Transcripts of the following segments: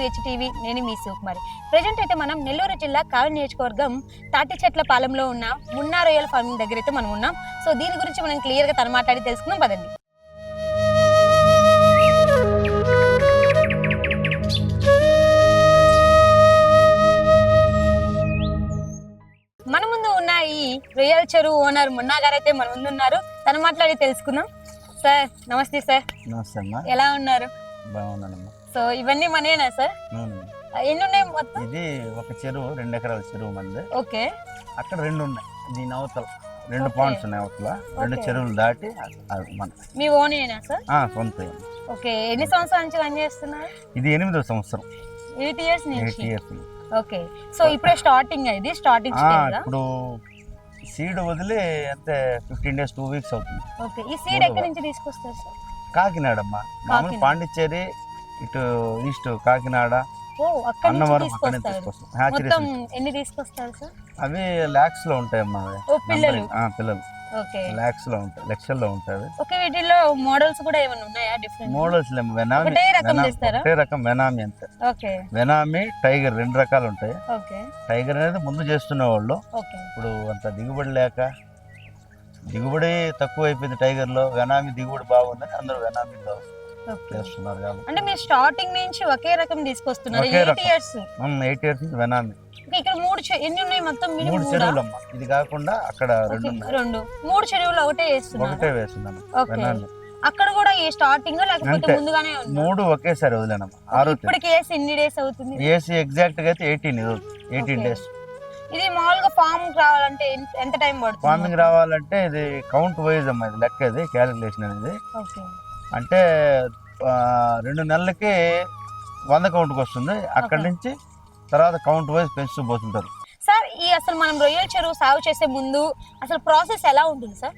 PH TV. నేను మీ సుకుమారి. Present అయితే మనం నెల్లూరు జిల్లా కావలి నియోజకవర్గం తాటిచెట్ల పాలెంలో ఉన్న మున్నా రొయ్యల ఫార్మింగ్ దగ్గర అయితే మనం ఉన్నాం. సో దీని గురించి మనం క్లియర్గా తను మాట్లాడి తెలుసుకుందాం పదండి. మన ముందు ఉన్న ఈ రొయ్యల చెరువు ఓనర్ మున్నా గారు అయితే మన ముందు ఉన్నారు. తను మాట్లాడి తెలుసుకుందాం. సార్ నమస్తే సార్. నమస్తే అమ్మా. ఎలా ఉన్నారు? బాగున్నానమ్మా. సో ఇవన్నీ మనయేనా సార్? ఎన్ని ఉన్నాయి మొత్తం? ఇది ఒక చెరువు, 2 ఎకరాల చెరువు మంది. ఓకే. అక్కడ 2 ఉన్నాయి. దీని అవతల 2 పాయింట్స్ ఉన్నాయి. అవతల 2 చెరువులు దాటి మన మీ ఓనేనా సార్? సొంత. ఓకే. ఎన్ని సంవత్సరాల నుంచి రన్ చేస్తున్నారు? ఇది 8వ సంవత్సరం. 8 ఇయర్స్ నుంచి. 8 ఇయర్స్. ఓకే. సో ఇప్పుడే స్టార్టింగ్ ఇది స్టార్టింగ్ స్టేజ్. ఇప్పుడు సీడ్ వదిలి అంతే 15 days 2 weeks అవుతుంది. ఓకే. ఈ సీడ్ ఎక్కడి నుంచి తీసుకొస్తారు సార్? కాకినాడ అమ్మా. మామూలు పాండిచ్చేరి, ఇటు ఈస్ట్ కాకినాడ, అన్నవరం మొత్తం ఎన్ని తీసుకొస్తారు సార్? అవి లాక్స్ లో ఉంటాయమ్మా. పిల్లలు లాక్స్ లో ఉంటాయి, లక్షల్లో ఉంటాయి. ఓకే. వీటిలో మోడల్స్ కూడా ఏమైనా ఉన్నాయా? డిఫరెంట్ మోడల్స్ లేము. ఒకటే రకం వెనామీ అంతే. ఓకే. వెనామీ, టైగర్ 2 రకాలు ఉంటాయి. ఓకే. టైగర్ అనేది ముందు చేస్తున్న వాళ్ళు. ఇప్పుడు అంత దిగుబడి లేక, దిగుబడి తక్కువ అయిపోయింది టైగర్ లో. వెనామీ దిగుబడి బాగుందని అందరూ వెనామీలో చేస్తున్నారు. కాబట్టి అంటే మీరు స్టార్టింగ్ నుంచి ఒకే రకం తీసుకొస్తున్నారు. 8 ఇయర్స్ నుంచి వెనామీ. ఇక్కడ ఎన్ని ఉన్నాయి మొత్తం? 3 చెరువులు అమ్మా. ఇది కాకుండా అక్కడ 3 చెరువులు ఒకటే వేస్తున్నాను. అక్కడ కూడా ఈ స్టార్టింగ్ లేకపోతే ముందుగానే 3 ఒకేసారి వదిలేనమ్మా. ఇప్పటికి ఏసి ఎన్ని డేస్ అవుతుంది? ఏసి ఎగ్జాక్ట్ గా అయితే 18 days. ఇది మామూలుగా ఫార్మ్ రావాలంటే ఎంత టైం పడుతుంది? ఫార్మింగ్ రావాలంటే ఇది కౌంట్ వైజ్ అమ్మా. ఇది లెక్క, ఇది క్యాలిక్యులేషన్ అనేది. అంటే 2 నెలలకి 100 కౌంట్కి వస్తుంది. అక్కడి నుంచి తర్వాత కౌంట్ వైజ్ పెంచుతూ పోతుంటారు. సార్ అసలు మనం రొయ్యల చెరువు సాగు చేసే ముందు అసలు ప్రాసెస్ ఎలా ఉంటుంది సార్?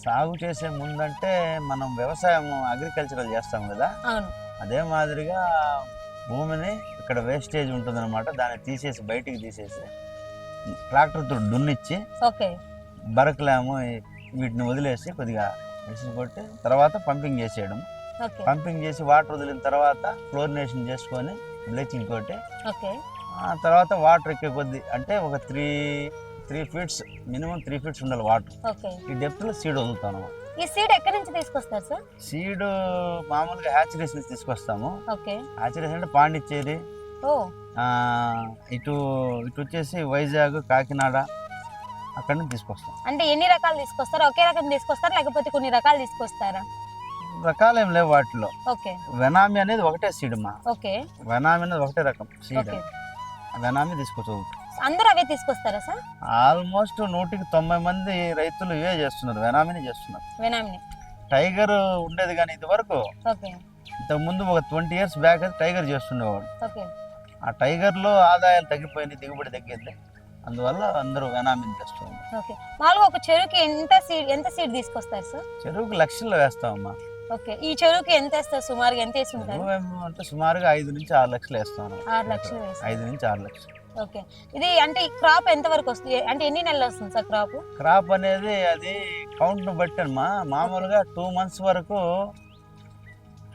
సాగు చేసే ముందంటే మనం వ్యవసాయం అగ్రికల్చరల్ చేస్తాం కదా, అదే మాదిరిగా భూమిని ఇక్కడ వేస్టేజ్ ఉంటుంది అనమాట. దాన్ని తీసేసి బయటికి తీసేసి ట్రాక్టర్తో దున్నిచ్చి బరకలేము వీటిని వదిలేసి కొద్దిగా మెషిన్ కొట్టి తర్వాత పంపింగ్ చేసేయడం. పంపింగ్ చేసి వాటర్ వదిలిన తర్వాత క్లోరినేషన్ చేసుకొని బ్లీచింగ్ తోటి తర్వాత వాటర్ ఎక్కే కొద్ది అంటే ఒక 3 feet మినిమం 3 feet ఉండాలి వాటర్. ఈ డెప్త్ లో సీడ్ వదులుతాను. ఈ సీడ్ ఎక్కడి నుంచి తీసుకొస్తారు సార్? సీడ్ మామూలుగా హ్యాచరీస్ నుంచి తీసుకొస్తాము. హ్యాచరీస్ అంటే పాండిచ్చేరి, ఇటు వచ్చేసి వైజాగ్, కాకినాడ అక్కడ నుంచి తీసుకొస్తాం. అంటే ఎన్ని రకాలు తీసుకొస్తారు? ఒకే రకం తీసుకొస్తారా లేకపోతే కొన్ని రకాలు తీసుకొస్తారా? రకాలు ఏం లేవు వాటిలో. వెనామీ అనేది ఒకటే సీడ్ మా. వెనామీ అనేది ఒకటే రకం సీడ్. వెనామీ తీసుకొచ్చు. అందరూ అవే తీసుకొస్తారా సార్? ఆల్మోస్ట్ 100కి 90 మంది రైతులు ఇవే చేస్తున్నారు, వెనామీని చేస్తున్నారు. టైగర్ ఉండేది కానీ ఇది వరకు ఇంతకు ముందు ఒక 20 years బ్యాక్ టైగర్ చేస్తుండేవాడు. ఆ టైగర్ లో ఆదాయాలు తగ్గిపోయింది, దిగుబడి తగ్గింది. అందువల్ల అందరూ వెనామీని చేస్తున్నారు. మామూలుగా ఒక చెరువుకి ఎంత సీడ్ తీసుకొస్తారు సార్? చెరువుకి లక్షల్లో వేస్తామమ్మా. ఈ చెరువుకి ఎంత వేస్తారు సుమారుగా? ఎంత వేస్తుంటారు అంటే సుమారుగా 5 నుంచి 6 లక్షలు వేస్తాను. 6 లక్షలు 5 నుంచి 6 లక్షలు. ఓకే. ఇది అంటే ఈ క్రాప్ ఎంత వరకు వస్తుంది? అంటే ఎన్ని నెలలు వస్తుంది సార్ క్రాప్? క్రాప్ అనేది అది కౌంట్ ను బట్టి అమ్మా. మామూలుగా 2 months వరకు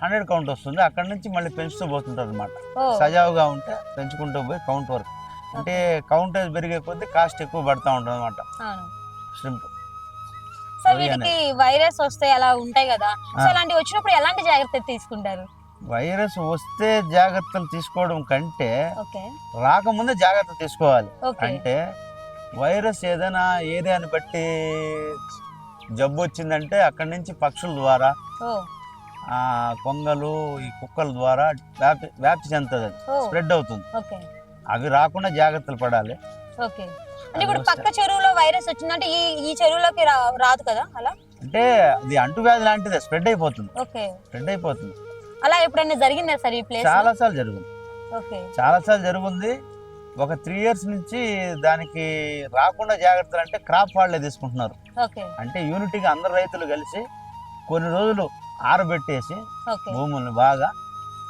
100 కౌంట్ వస్తుంది. అక్కడ నుంచి మళ్ళీ పెంచుతూ పోతుంటారు అనమాట. సజావుగా ఉంటే పెంచుకుంటూ పోయి కౌంట్ వరకు. అంటే కౌంటేజ్ పెరిగే కొద్దీ కాస్ట్ ఎక్కువ పడతా ఉంటుంది అనమాట. ష్రింప్ సార్ వీటికి వైరస్ వస్తే అలా ఉంటాయి కదా, సో అలాంటి వచ్చినప్పుడు ఎలాంటి జాగ్రత్తలు తీసుకుంటారు? వైరస్ వస్తే జాగ్రత్తలు తీసుకోవడం కంటే రాకముందే జాగ్రత్త తీసుకోవాలి. అంటే వైరస్ ఏదైనా ఏరియాని బట్టి జబ్బు వచ్చిందంటే అక్కడి నుంచి పక్షుల ద్వారా, కొంగలు, ఈ కుక్కల ద్వారా వ్యాప్తి చెందుతుంది, స్ప్రెడ్ అవుతుంది. అవి రాకుండా జాగ్రత్తలు పడాలి. అంటే ఇప్పుడు పక్క చెరువులో వైరస్ వచ్చిందంటే ఈ చెరువులోకి రాదు కదా అలా? అంటే అది అంటువ్యాధి లాంటిదే, స్ప్రెడ్ అయిపోతుంది. అలా ఎప్పుడైనా జరిగిందా సార్ ఈ ప్లేస్? చాలా సార్లు జరుగుంది. ఒక 3 years నుంచి దానికి రాకుండా జాగ్రత్తలు అంటే క్రాప్ వాళ్ళే తీసుకుంటున్నారు. అంటే యూనిటీగా అందరు రైతులు కలిసి కొన్ని రోజులు ఆరబెట్టేసి భూముల్ని బాగా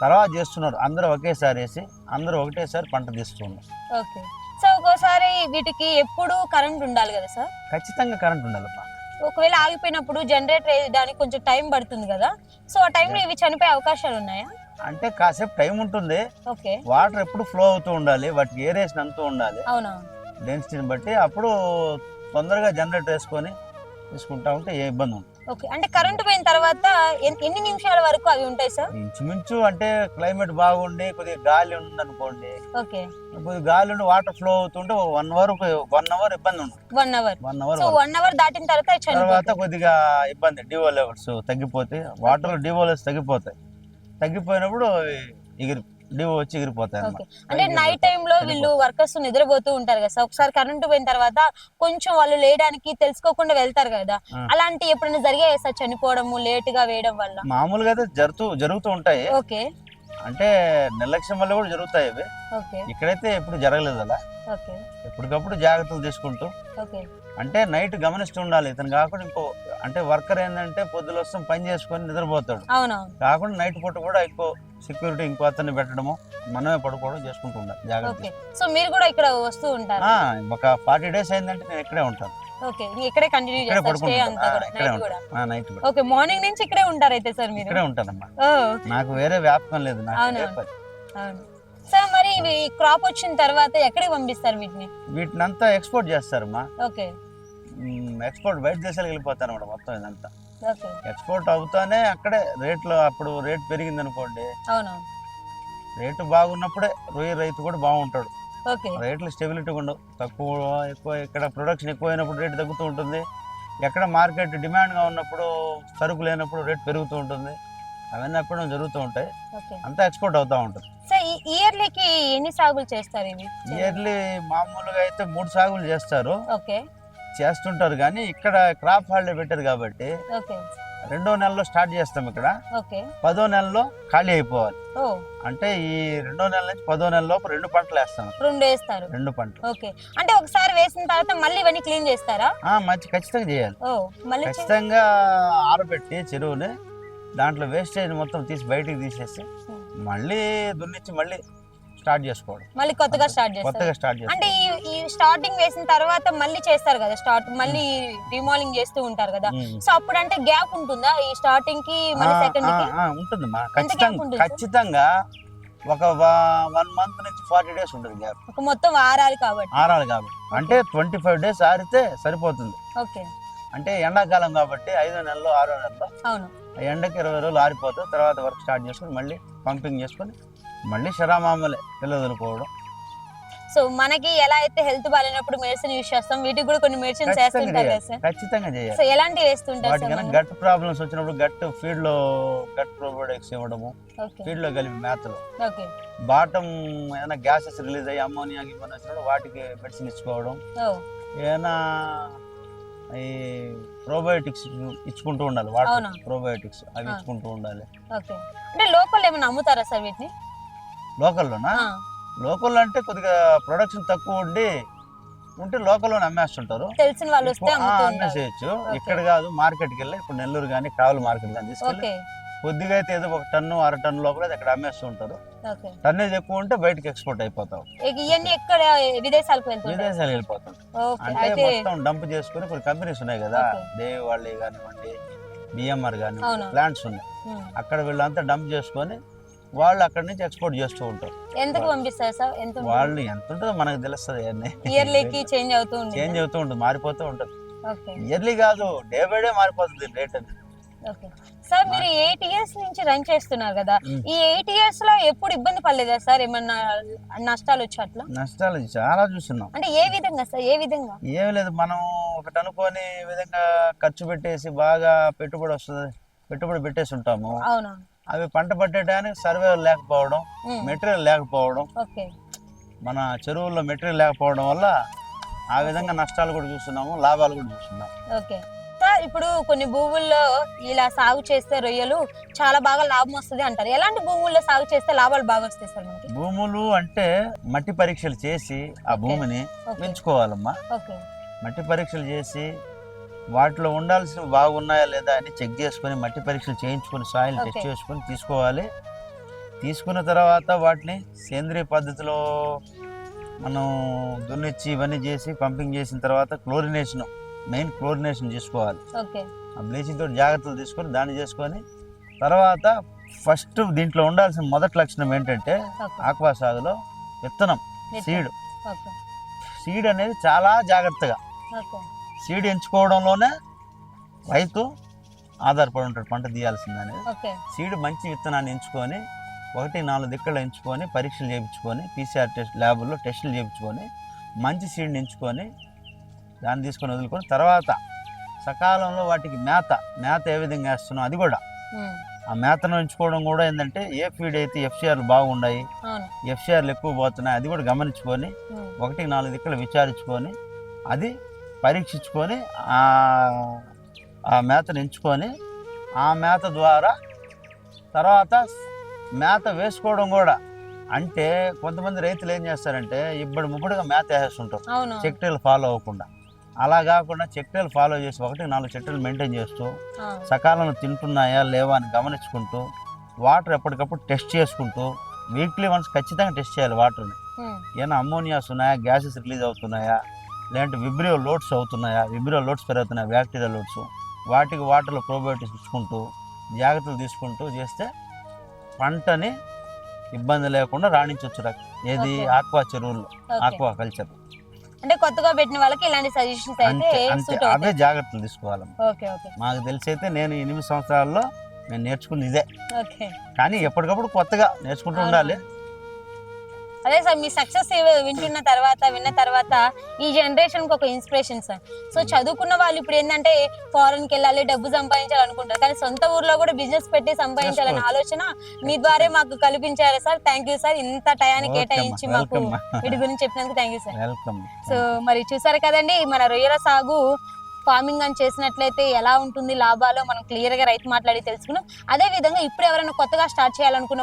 తర్వాత చేస్తున్నారు. అందరూ ఒకేసారి వేసి అందరూ ఒకటేసారి పంట తీస్తున్నారు. సో ఒక్కోసారి వీటికి ఎప్పుడు కరెంట్ ఉండాలి కదా సార్? ఖచ్చితంగా కరెంట్ ఉండాలమ్మా. ఒకవేళ ఆగిపోయినప్పుడు జనరేటర్ వేయడానికి కొంచెం టైం పడుతుంది కదా, సో ఆ టైంలో ఇవి చనిపోయే అవకాశాలు ఉన్నాయా? అంటే కాసేపు టైం ఉంటుంది. ఓకే, వాటర్ ఎప్పుడు ఫ్లో అవుతూ ఉండాలి, వాటికి ఏరేషన్ అంతూ ఉండాలి అవునవును. డెన్సిటీని బట్టి. అప్పుడు తొందరగా జనరేటర్ వేసుకొని తీసుకుంటా ఉంటే ఏ ఇబ్బంది ఉండదు. ఓకే, అంటే కరెంట్ పోయిన తర్వాత ఎన్ని నిమిషాల వరకు అవి ఉంటాయి సార్? ఇంచుమించు అంటే క్లైమేట్ బాగుండి కొద్దిగా గాలి ఉంది అనుకోండి, ఓకే, కొద్దిగా గాలి ఉండి వాటర్ ఫ్లో అవుతుంటే 1 అవర్ ఇబ్బంది ఉండదు. 1 అవర్. 1 అవర్ సో 1 అవర్ దాటిన తర్వాత అవి తర్వాత చనిపోతాయి. కొద్దిగా ఇబ్బంది, డివో లెవెల్స్ తగ్గిపోతాయి, వాటర్ డివో లెవెల్స్ తగ్గిపోయినప్పుడు డివో వచ్చి ఎగిరిపోతాయి ఓకే, అన్నమాట. అంటే నైట్ టైం లో వీళ్ళు వర్కర్స్ నిద్రపోతూ ఉంటారు కదా సార్, ఒకసారి కరెంట్ పోయిన తర్వాత కొంచెం వాళ్ళు లేయడానికి తెలుసుకోకుండా వెళ్తారు కదా, అలాంటి ఎప్పుడైనా జరిగాయి సార్ చనిపోవడము లేట్ గా వేయడం వల్ల? మామూలుగా అయితే జరుగుతూ ఉంటాయి. ఓకే, అంటే నిర్లక్ష్యం వల్ల కూడా జరుగుతాయి ఇవి. ఓకే, ఇక్కడైతే ఎప్పుడు జరగలేదు అలా. ఓకే, ఎప్పటికప్పుడు జాగ్రత్తలు తీసుకుంటూ, ఓకే, అంటే నైట్ గమనిస్తూ ఉండాలి. ఇతను కాకుండా అంటే వర్కర్ ఏంటంటే పొద్దున వస్తాం పని చేసుకొని నిద్రపోతాడు, అవునవును. కాకుండా నైట్ పూట కూడా సెక్యూరిటీ ఇంకో అతన్ని పెట్టడము, మనమే పడుకోవడం చేసుకుంటూ ఉండాలి జాగ్రత్త. ఓకే, సో మీరు కూడా ఇక్కడ వస్తూ ఉంటారు? ఒక 40 days అయిందంటే నేను ఇక్కడే ఉంటాను. ఓకే, ఇక్కడే కంటిన్యూ ఇక్కడే చేస్తారు స్టే అంతా కూడా, ఇక్కడే నైట్ కూడా? నైట్ ఓకే, మార్నింగ్ నుంచి ఇక్కడే ఉంటారు అయితే సార్ మీరు? ఇక్కడే ఉంటానమ్మా. ఓ, నాకు వేరే వ్యాపకం లేదు, నాకు అవునా? ఇదే పని. అవును సార్. మరి ఇవి క్రాప్ వచ్చిన తర్వాత ఎక్కడికి పంపిస్తారు వీటిని? వీటినంతా ఎక్స్పోర్ట్ చేస్తారమ్మా. ఓకే, ఎక్స్పోర్ట్ బయట దేశాలకు వెళ్ళిపోతారు అన్నమాట మొత్తం ఇదంతా. ఓకే, ఎక్స్పోర్ట్ అవుతానే అక్కడే అప్పుడు రేట్ పెరిగింది అనుకోండి, అవునవును. రేటు బాగున్నప్పుడే రైతు కూడా బాగుంటాడు. ఓకే, రేట్లు స్టెబిలిటీ ఉండవు, ఎక్కువ ఇక్కడ ప్రొడక్షన్ ఎక్కువ అయినప్పుడు రేటు తగ్గుతూ ఉంటుంది, ఎక్కడ మార్కెట్ డిమాండ్గా ఉన్నప్పుడు సరుకు లేనప్పుడు రేట్ పెరుగుతూ ఉంటుంది. అవన్నీ ఎప్పుడు జరుగుతూ ఉంటాయి, ఓకే. అంతా ఎక్స్పోర్ట్ అవుతూ ఉంటుంది. సార్ ఇయర్లీకి ఎన్ని సాగులు చేస్తారు ఇవి? ఇయర్లీ మామూలుగా అయితే 3 సాగులు చేస్తారు, ఓకే, చేస్తుంటారు. కానీ ఇక్కడ క్రాప్ హాలిడే పెట్టారు కాబట్టి ఓకే, 2వ నెలలో స్టార్ట్ చేస్తాం, ఇక్కడ ఓకే, 10వ నెలలో ఖాళీ అయిపోవాలి. ఓ, అంటే ఈ 2వ నెల నుంచి 10వ నెల లోపు 2 పంటలు వేస్తాం. 2 వేస్తారు? 2 పంటలు. ఓకే, అంటే ఒకసారి వేసిన తర్వాత మళ్ళీ ఇవన్నీ క్లీన్ చేస్తారా? మంచి ఖచ్చితంగా చేయాలి. ఓ, మళ్ళీ ఖచ్చితంగా ఆరబెట్టి చెరువుని దాంట్లో వేస్టేజ్ మొత్తం తీసి బయటికి తీసేసి మళ్ళీ దున్నిచ్చి మళ్ళీ స్టార్ట్ చేసుకోవడం, మళ్ళీ కొత్తగా స్టార్ట్ చేస్తారు. అంటే ఈ స్టార్టింగ్ వేసిన తర్వాత మళ్ళీ చేస్తారు కదా, మళ్ళీ రిమాలింగ్ చేస్తూ ఉంటారు కదా, సో అప్పుడు అంటే గ్యాప్ ఉంటుందా ఈ స్టార్టింగ్ కి మళ్ళీ సెకండ్ కి? ఉంటుందమ్మా, ఖచ్చితంగా ఒక 1 month నుంచి 40 days ఉంటుంది గ్యాప్. ఒక మొత్తం ఆరాలి కాబట్టి అంటే 25 days ఆరితే సరిపోతుంది. ఓకే, అంటే ఎండాకాలం కాబట్టి 5వ నెలలో 6వ నెలలో అవును, ఎండకి 20 రోజులు ఆరిపోతుంది. తర్వాత వర్క్ స్టార్ట్ చేసుకొని మళ్ళీ పంపింగ్ చేసుకొని మళ్ళీ శరామామలే పిల్లలు వదులుకోవడం. సో మనకి ఎలా అయితే హెల్త్ బాగాలేనప్పుడు మెడిసిన్ యూస్ చేస్తాం, వీటికి కూడా కొన్ని మెడిసిన్స్ వేస్తుంటారు కదా సార్? ఖచ్చితంగా చేయాలి. సో ఎలాంటివి వేస్తుంటారు సార్? వాటికైనా గట్ ప్రాబ్లమ్స్ వచ్చినప్పుడు ఫీడ్ లో గట్ ప్రోబయోటిక్స్ ఇవ్వడము, ఫీడ్ లో కలిపి మేతలు. ఓకే, బాటమ్ ఏదైనా గ్యాసెస్ రిలీజ్ అయ్యి అమ్మోనియా గిమ్మోనియా వచ్చినప్పుడు వాటికి మెడిసిన్ ఇచ్చుకోవడం. ఏదైనా ఈ ప్రోబయోటిక్స్ ఇచ్చుకుంటూ ఉండాలి, వాటర్ ప్రోబయోటిక్స్ అవి ఇచ్చుకుంటూ ఉండాలి. ఓకే, అంటే లోకల్ ఏమైనా అమ్ముతారా సార్ వీటిని? లోకల్లోనా? లోకల్లో అంటే కొద్దిగా ప్రొడక్షన్ తక్కువ ఉంటే లోకల్లోనే అమ్మేస్తుంటారు, తెలిసిన వాళ్ళు వస్తే అమ్మేసేయచ్చు. ఇక్కడ కాదు, మార్కెట్కి వెళ్ళి ఇప్పుడు నెల్లూరు కానీ కావలి మార్కెట్ కానీ తీసుకెళ్ళి కొద్దిగా అయితే ఏదో 1 టన్ను 1/2 టన్ను లోపల అక్కడ అమ్మేస్తూ ఉంటారు. టన్నేజ్ ఎక్కువ ఉంటే బయటకి ఎక్స్పోర్ట్ అయిపోతాం. ఇవన్నీ ఎక్కడ విదేశాలకు వెళ్ళిపోతాం. అంటే మొత్తం డంప్ చేసుకుని కొన్ని కంపెనీస్ ఉన్నాయి కదా, దేవి వాళ్ళు కానివ్వండి, బిఎంఆర్ కానీ ప్లాంట్స్ ఉన్నాయి, అక్కడ వీళ్ళంతా డంప్ చేసుకొని వాళ్ళు అక్కడ నుంచి ఎక్స్పోర్ట్ చేస్తూ ఉంటారు. ఎంతకు పంపిస్తారు సార్? వాళ్ళు ఎంత ఉంటుందో మనకు తెలుస్తుంది, ఇయర్లీకి చేంజ్ అవుతూ ఉంటుంది, మారిపోతూ ఉంటుంది. ఇయర్లీ కాదు, డే బై డే మారిపోతుంది రేట్ అనేది. సార్ మీరు 8 years నుంచి రన్ చేస్తున్నారు కదా, ఈ 8 years లో ఎప్పుడు ఇబ్బంది పడలేదా సార్? ఏమన్నా నష్టాలు వచ్చి అట్లా? నష్టాలు చాలా చూస్తున్నాం. అంటే ఏ విధంగా సార్? ఏ విధంగా? ఏం లేదు, మనం ఒకటి అనుకోని విధంగా ఖర్చు పెట్టేసి బాగా పెట్టుబడి పెట్టేసి ఉంటాము. అవును, అవి పంట పట్టడానికి సర్వే లేకపోవడం, మెటీరియల్ లేకపోవడం, మన చెరువుల్లో మెటీరియల్ లేకపోవడం వల్ల ఆ విధంగా నష్టాలు కూడా చూస్తున్నాము, లాభాలు కూడా చూస్తున్నాం. ఓకే సార్, ఇప్పుడు కొన్ని భూముల్లో ఇలా సాగు చేస్తే రొయ్యలు చాలా బాగా లాభం వస్తుంది అంటారు. ఎలాంటి భూముల్లో సాగు చేస్తే లాభాలు బాగా వస్తాయి సార్ మనకి? భూములు అంటే మట్టి పరీక్షలు చేసి ఆ భూమిని పెంచుకోవాలమ్మా. మట్టి పరీక్షలు చేసి వాటిలో ఉండాల్సినవి బాగున్నాయా లేదా అని చెక్ చేసుకొని మట్టి పరీక్షలు చేయించుకొని సాయిల్ టెస్ట్ చేసుకొని తీసుకోవాలి. తీసుకున్న తర్వాత వాటిని సేంద్రియ పద్ధతిలో మనం దున్నిచ్చి ఇవన్నీ చేసి పంపింగ్ చేసిన తర్వాత మెయిన్ క్లోరినేషన్ చేసుకోవాలి. ఆ బ్లీచింగ్ తోటి జాగ్రత్తలు తీసుకొని దాన్ని చేసుకొని తర్వాత ఫస్ట్ దీంట్లో ఉండాల్సిన మొదటి లక్షణం ఏంటంటే ఓకే ఆక్వా సాగులో విత్తనం, సీడ్. ఓకే సీడ్ అనేది చాలా జాగ్రత్తగా, ఓకే సీడ్ ఎంచుకోవడంలోనే రైతు ఆధారపడి ఉంటాడు పంట తీయాల్సిందనేది. ఓకే సీడ్ మంచి విత్తనాన్ని ఎంచుకొని 1-4 దిక్కులు ఎంచుకొని పరీక్షలు చేయించుకొని PCR టెస్ట్ ల్యాబుల్లో టెస్టులు చేయించుకొని మంచి సీడ్ని ఎంచుకొని దాన్ని తీసుకొని వదులుకొని తర్వాత సకాలంలో వాటికి మేత ఏ విధంగా వేస్తున్నాం అది కూడా ఆ మేతను ఎంచుకోవడం కూడా ఏంటంటే ఏ ఫీడ్ అయితే FCRలు బాగున్నాయి, FCRలు ఎక్కువ పోతున్నాయి అది కూడా గమనించుకొని 1-4 దిక్కులు విచారించుకొని అది పరీక్షించుకొని ఆ మేతను ఎంచుకొని ఆ మేత ద్వారా తర్వాత మేత వేసుకోవడం కూడా. అంటే కొంతమంది రైతులు ఏం చేస్తారంటే ముబ్బడిగా మేత వేసేస్తుంటారు చెక్టీలు ఫాలో అవ్వకుండా. అలా కాకుండా చెక్టీలు ఫాలో చేసి 1-4 చెక్టీలు మెయింటైన్ చేస్తూ సకాలంలో తింటున్నాయా లేవా అని గమనించుకుంటూ వాటర్ ఎప్పటికప్పుడు టెస్ట్ చేసుకుంటూ వీక్లీ వన్స్ ఖచ్చితంగా టెస్ట్ చేయాలి వాటర్ని. ఏమైనా అమ్మోనియాస్ ఉన్నాయా, గ్యాసెస్ రిలీజ్ అవుతున్నాయా, లేదంటే విబ్రియో లోడ్స్ అవుతున్నాయా, విబ్రియో లోడ్స్ పెరుగుతున్నాయా, బ్యాక్టీరియా లోడ్స్, వాటికి వాటర్లో ప్రోబయోటిక్స్ ఇచ్చుకుంటూ జాగ్రత్తలు తీసుకుంటూ చేస్తే పంటని ఇబ్బంది లేకుండా రాణించవచ్చు. ఏది ఆక్వా చెరువుల్లో, ఆక్వా కల్చర్. అంటే కొత్తగా పెట్టిన వాళ్ళకి ఇలాంటి సజెషన్స్ అయితే అవే జాగ్రత్తలు తీసుకోవాలి. మాకు తెలిసి అయితే నేను 8 సంవత్సరాల్లో నేను నేర్చుకుంది ఇదే. కానీ ఎప్పటికప్పుడు కొత్తగా నేర్చుకుంటూ ఉండాలి. అదే సార్, మీ సక్సెస్ విన్న తర్వాత ఈ జనరేషన్ కి ఒక ఇన్స్పిరేషన్ సార్. సో చదువుకున్న వాళ్ళు ఇప్పుడు ఏంటంటే ఫారెన్ కి వెళ్ళాలి, డబ్బు సంపాదించాలి అనుకుంటారు, కానీ సొంత ఊర్లో కూడా బిజినెస్ పెట్టి సంపాదించాలనే ఆలోచన మీ ద్వారా మాకు కల్పించారు సార్. థ్యాంక్ యూ సార్, ఇంత టయాన్ని కేటాయించి మాకు వీటి గురించి చెప్పినందుకు థ్యాంక్ యూ సార్. సో మరి చూసారు కదండి, మన రొయ్యల సాగు ఫార్మింగ్ అని చేసినట్లయితే ఎలా ఉంటుంది లాభాలు మనం క్లియర్ గా రైతు మాట్లాడి తెలుసుకున్నాం. అదే విధంగా ఇప్పుడు ఎవరైనా కొత్తగా స్టార్ట్ చేయాలనుకున్న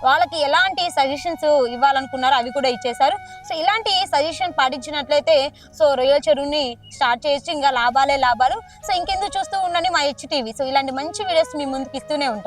వాళ్ళకి ఎలాంటి సజెషన్స్ ఇవ్వాలనుకున్నారో అవి కూడా ఇచ్చేసారు. సో ఇలాంటి సజెషన్ పాటించినట్లయితే సో రొయ్యల చెరువుని స్టార్ట్ చేయొచ్చు, ఇంకా లాభాలే లాభాలు. సో ఇంకెందుకు చూస్తూ ఉండండి మా HTV. సో ఇలాంటి మంచి వీడియోస్ మీ ముందుకు ఇస్తూనే ఉంటాం.